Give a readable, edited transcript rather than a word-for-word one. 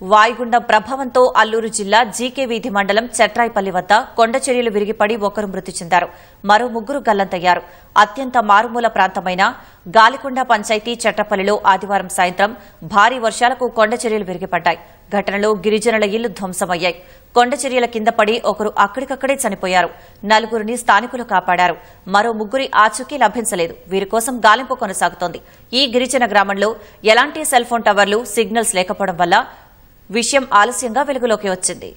వాయుగుండం ప్రభావంతో అల్లూరు జిల్లా జీకే వీధి మండలం చట్రాయిపల్లి వద్ద కొండచర్యలు విరిగిపడి ఒకరు మృతి చెందారు. మరో ముగ్గురు గల్లంతయ్యారు. అత్యంత మారుమూల ప్రాంతమైన గాలికొండ పంచాయతీ చట్రపల్లిలో ఆదివారం సాయంత్రం భారీ వర్షాలకు కొండచర్యలు విరిగిపడ్డాయి. ఘటనలో గిరిజనుల ఇళ్లు ధ్వంసమయ్యాయి. కొండచర్యల కింద పడి ఒకరు అక్కడికక్కడే చనిపోయారు. నలుగురిని స్థానికులు కాపాడారు. మరో ముగ్గురి ఆచూకీ లభించలేదు. వీరి కోసం గాలింపు కొనసాగుతోంది. ఈ గిరిజన గ్రామంలో ఎలాంటి సెల్ ఫోన్ టవర్లు, సిగ్నల్స్ లేకపోవడం వల్ల విషయం ఆలస్యంగా వెలుగులోకి వచ్చింది.